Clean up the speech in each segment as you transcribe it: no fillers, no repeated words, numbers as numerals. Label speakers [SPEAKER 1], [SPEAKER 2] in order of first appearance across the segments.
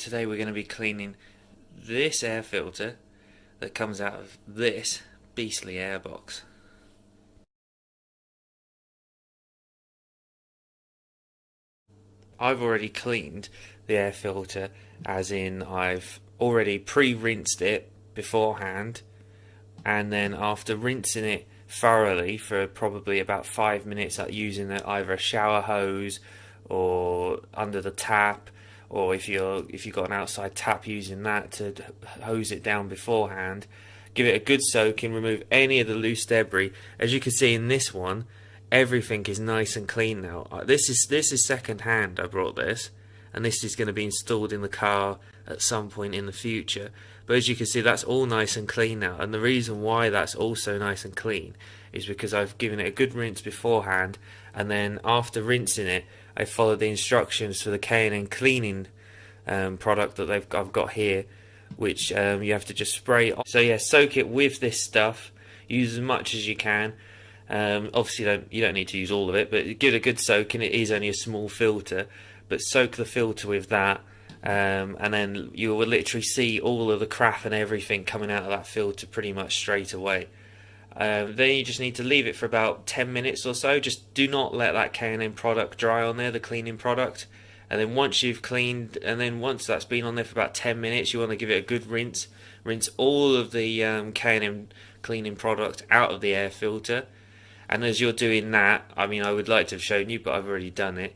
[SPEAKER 1] today we're going to be cleaning this air filter that comes out of this beastly airbox. I've already cleaned the air filter, as in I've already pre-rinsed it beforehand, and then after rinsing it thoroughly for probably about 5 minutes, using either a shower hose or under the tap, or if you've got an outside tap, using that to hose it down beforehand. Give it a good soaking, remove any of the loose debris. As you can see in this one, everything is nice and clean now. This is second hand. I brought this, and this is going to be installed in the car at some point in the future. But as you can see, that's all nice and clean now. And the reason why that's also nice and clean is because I've given it a good rinse beforehand, and then after rinsing it, I followed the instructions for the K&N cleaning product that I've got here, which you have to just spray it on. So yeah, soak it with this stuff. Use as much as you can. Obviously, you don't need to use all of it, but give it a good soak, and it is only a small filter. But soak the filter with that, and then you will literally see all of the crap and everything coming out of that filter pretty much straight away. Then you just need to leave it for about 10 minutes or so. Just do not let that K&N product dry on there, the cleaning product. And then once you've cleaned, and then once that's been on there for about 10 minutes, you want to give it a good rinse. Rinse all of the K&N cleaning product out of the air filter. And as you're doing that, I mean, I would like to have shown you, but I've already done it.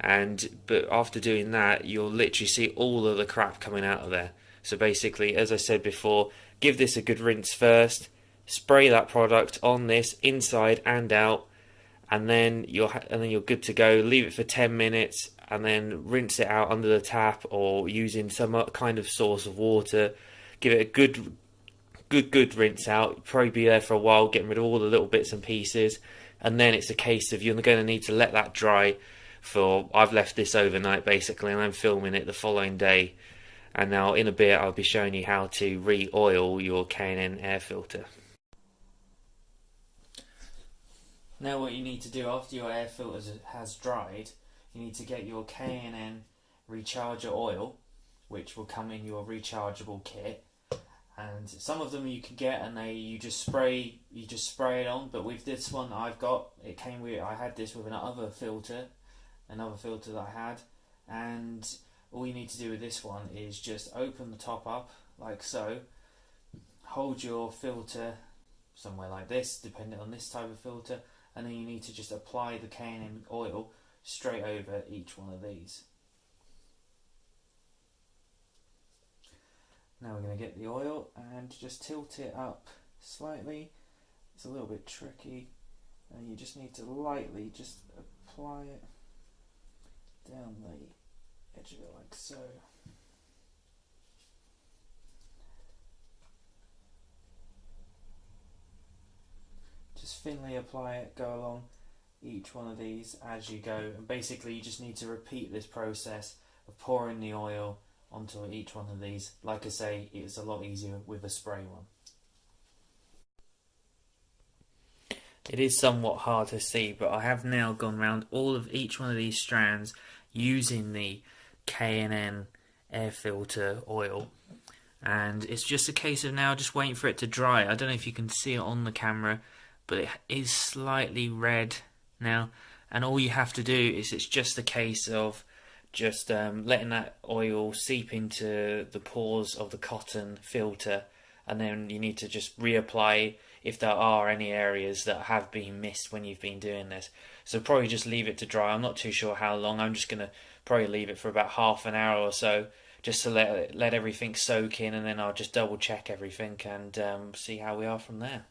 [SPEAKER 1] But after doing that, you'll literally see all of the crap coming out of there. So basically, as I said before, give this a good rinse first. Spray that product on this inside and out, and then you're good to go. Leave it for 10 minutes, and then rinse it out under the tap or using some kind of source of water. Give it a good rinse out. Probably be there for a while, getting rid of all the little bits and pieces, and then it's a case of you're going to need to let that dry for. I've left this overnight basically, and I'm filming it the following day. And now in a bit I'll be showing you how to re-oil your K&N air filter. Now what you need to do after your air filter has dried, you need to get your K&N recharger oil, which will come in your rechargeable kit. And some of them you can get, and you just spray it on. But with this one I had this with another filter that I had, and all you need to do with this one is just open the top up like so, hold your filter somewhere like this, depending on this type of filter, and then you need to just apply the K&N oil straight over each one of these. Now we're going to get the oil and just tilt it up slightly. It's a little bit tricky, and you just need to lightly just apply it down the edge of it like so. Just thinly apply it, go along each one of these as you go, and basically you just need to repeat this process of pouring the oil onto each one of these. Like I say, it's a lot easier with a spray one. It is somewhat hard to see, but I have now gone around all of each one of these strands using the K&N air filter oil, and it's just a case of now just waiting for it to dry. I don't know if you can see it on the camera, but it is slightly red now, and all you have to do is, it's just a case of just letting that oil seep into the pores of the cotton filter, and then you need to just reapply if there are any areas that have been missed when you've been doing this. So probably just leave it to dry. I'm not too sure how long. I'm just going to probably leave it for about half an hour or so, just to let everything soak in, and then I'll just double check everything and see how we are from there.